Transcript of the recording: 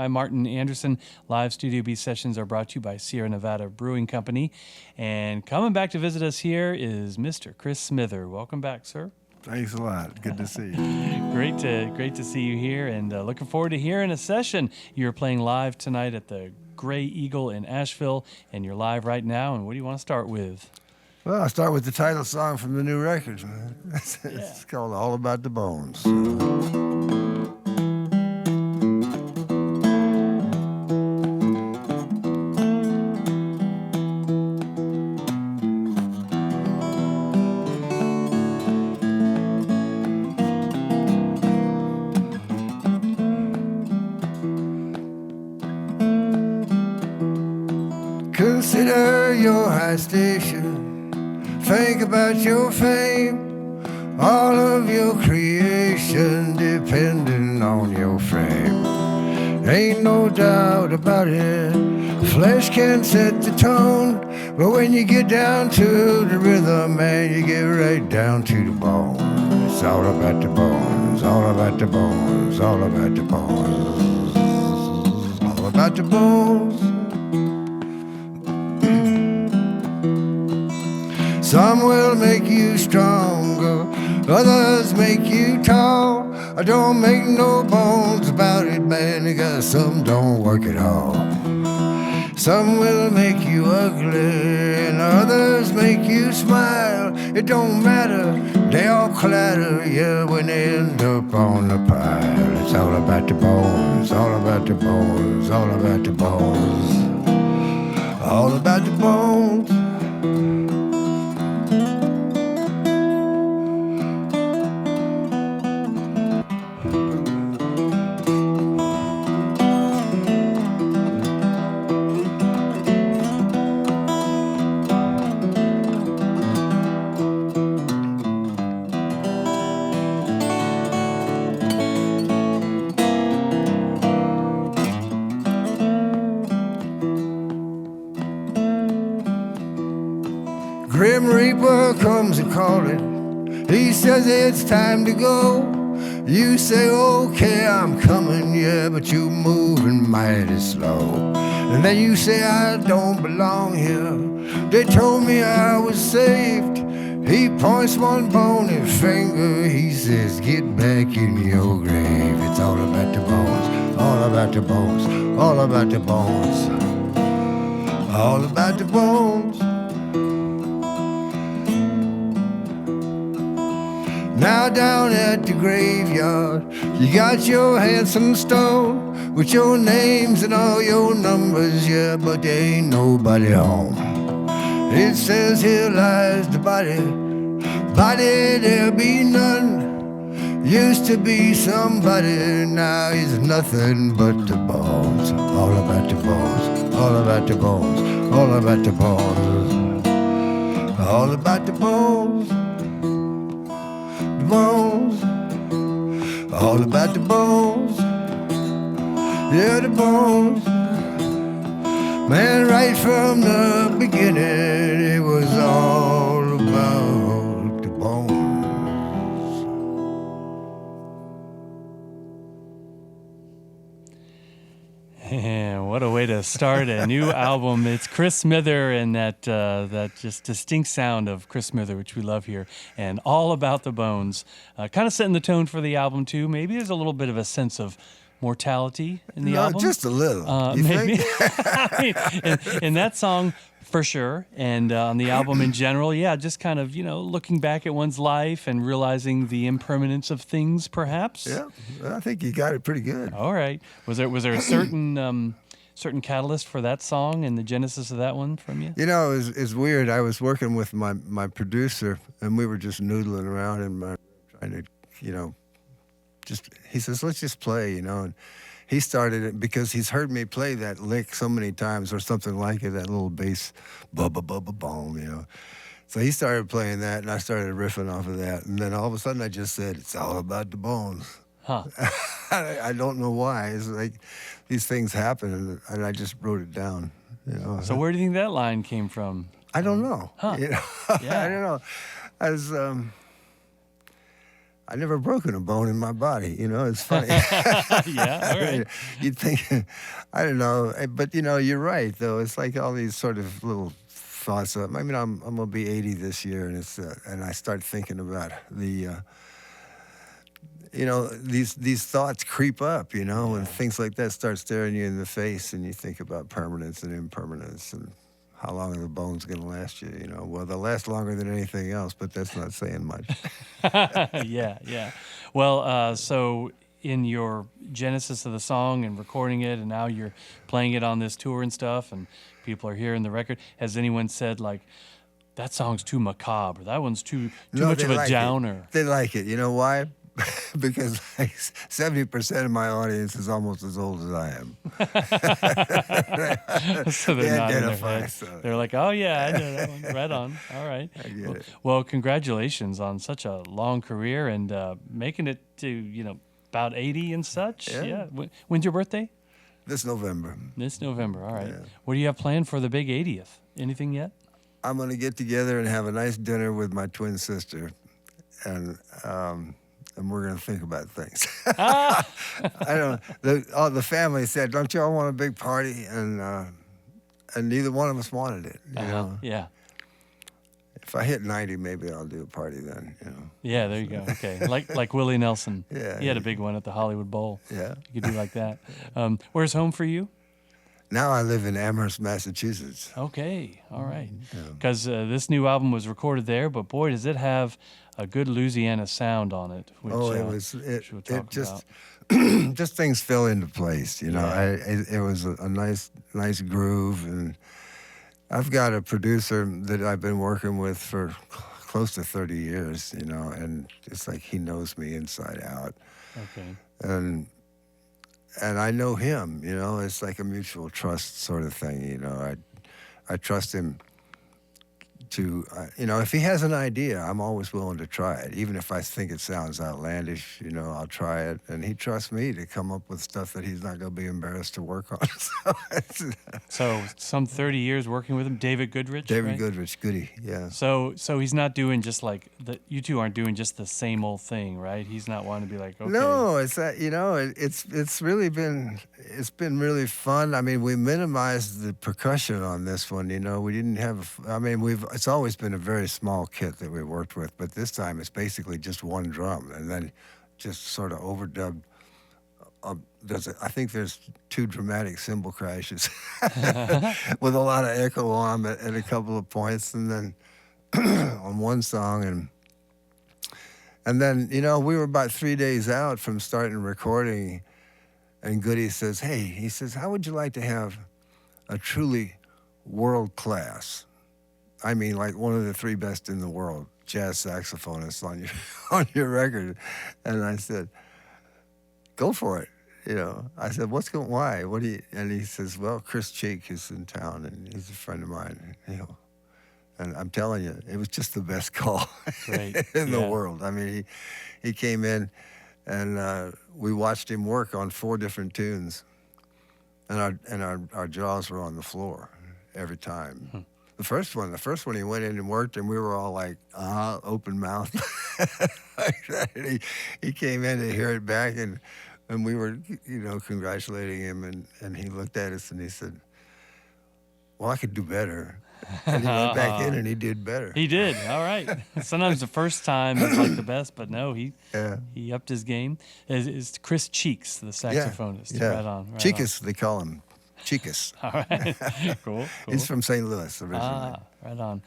I'm Martin Anderson. Live Studio B sessions are brought to you by Sierra Nevada Brewing Company. And coming back to visit us here is Mr. Chris Smither. Welcome back, sir. Thanks a lot. Good to see you. Great to see you here, and looking forward to hearing a session. You're playing live tonight at the Gray Eagle in Asheville, and you're live right now. And what do you want to start with? Well, I'll start with the title song from the new record. It's called All About the Bones. Consider your high station, think about your fame, all of your creation depending on your frame. Ain't no doubt about it, flesh can set the tone, but when you get down to the rhythm, man, you get right down to the bone. It's all about the bones, all about the bones, all about the bones, all about the bones. Some will make you stronger, others make you tall. I don't make no bones about it, man, because some don't work at all. Some will make you ugly, and others make you smile. It don't matter, they all clatter, yeah, when they end up on the pile. It's all about the bones, all about the bones, all about the bones, all about the bones. Grim Reaper comes a-calling, he says it's time to go. You say, okay, I'm coming, yeah, but you moving mighty slow. And then you say, I don't belong here, they told me I was saved. He points one bony finger, he says, get back in your grave. It's all about the bones, all about the bones, all about the bones, all about the bones. Now down at the graveyard, you got your handsome stone with your names and all your numbers, yeah, but there ain't nobody home. It says here lies the body there be none. Used to be somebody, now he's nothing but the bones. All about the bones, all about the bones, all about the bones, all about the bones. Bones, all about the bones, yeah, the bones. Man, right from the beginning, it was all about the bones. And what a way to start a new album. It's Chris Smither and that just distinct sound of Chris Smither, which we love here, and All About the Bones. Kind of setting the tone for the album, too. Maybe there's a little bit of a sense of mortality in the album. Just a little. Maybe. I mean, in that song, for sure. And on the album in general, yeah, just kind of, looking back at one's life and realizing the impermanence of things, perhaps. Yeah, I think you got it pretty good. All right. Was there a certain catalyst for that song and the genesis of that one from you? It's weird. I was working with my producer, and we were just noodling around and trying to, he says, let's just play, and he started it because he's heard me play that lick so many times or something like it, that little bass, boom. So he started playing that, and I started riffing off of that. And then all of a sudden I just said, it's all about the bones. Huh. I don't know why. It's like these things happen, and I just wrote it down. So where do you think that line came from? I don't know. Huh. Yeah. I don't know. I never broken a bone in my body. You know, it's funny. Yeah, all right. You'd think, I don't know, but you know, you're right though. It's like all these sort of little thoughts. I mean, I'm gonna be 80 this year, and and I start thinking about you know, these thoughts creep up, you know, and things like that start staring you in the face, and you think about permanence and impermanence and how long are the bones going to last you, you know. Well, they'll last longer than anything else, but that's not saying much. Yeah, yeah. Well, so in your genesis of the song and recording it, and now you're playing it on this tour and stuff, and people are hearing the record, has anyone said, like, that song's too macabre, that one's too No, much they of a like downer? They like it. You know why? Because like 70% of my audience is almost as old as I am. So They they're nodding their identify, heads. so- They're like, oh, yeah, I know that one. Right on. All right. I get well, it. well, congratulations on such a long career and making it to, you know, about 80 and such. Yeah. When's your birthday? This November, This November. All right. Yeah. What do you have planned for the big 80th? Anything yet? I'm going to get together and have a nice dinner with my twin sister, and we're going to think about things. I don't. The family said, "Don't y'all want a big party?" And neither one of us wanted it. You know, Yeah. if I hit 90, maybe I'll do a party then. You know. Yeah, there you go. Okay. Like Willie Nelson. Yeah. He had a big one at the Hollywood Bowl. Yeah. You could do like that. Where's home for you? Now I live in Amherst, Massachusetts. Okay, all right. Because this new album was recorded there, but boy, does it have a good Louisiana sound on it. Which, which we'll talk just about. just things fell into place. You know, Yeah. it was a nice groove, and I've got a producer that I've been working with for close to 30 years. You know, and it's like he knows me inside out, Okay. and I know him. You know, it's like a mutual trust sort of thing. You know, I trust him to, you know, if he has an idea, I'm always willing to try it. Even if I think it sounds outlandish, you know, I'll try it. And he trusts me to come up with stuff that he's not going to be embarrassed to work on. So some 30 years working with him, David Goodrich. David right? Goodrich, Goody, yeah. So he's not doing just like you two aren't doing just the same old thing, right? He's not wanting to be like, okay. No, it's that, you know, it's really been really fun. I mean, we minimized the percussion on this one. You know, we didn't have. I mean, it's always been a very small kit that we worked with, but this time it's basically just one drum and then just sort of overdubbed. I think there's 2 dramatic cymbal crashes with a lot of echo on at a couple of points, and then on one song, and then, you know, we were about 3 days out from starting recording, and Goody says, "Hey," he says, "how would you like to have a truly world class, I mean, like one of the 3 best in the world jazz saxophonists on your record?" And I said, "Go for it." You know, I said, why? What do you? And he says, "Well, Chris Cheek is in town, and he's a friend of mine." You know, and I'm telling you, it was just the best call in the world. I mean, he came in, and we watched him work on 4 different tunes, and our jaws were on the floor every time. The first one he went in and worked, and we were all like, open mouth. Like that. He came in to hear it back, and we were, you know, congratulating him, and he looked at us and he said, "Well, I could do better." And he went back in and he did better. He did. All right. Sometimes the first time is like the best, but no, he upped his game. Is Chris Cheeks, the saxophonist. Yeah. Right on. Right Cheekus, they call him. Cheekus. on. All right. Cool. He's from St. Louis originally. Right on.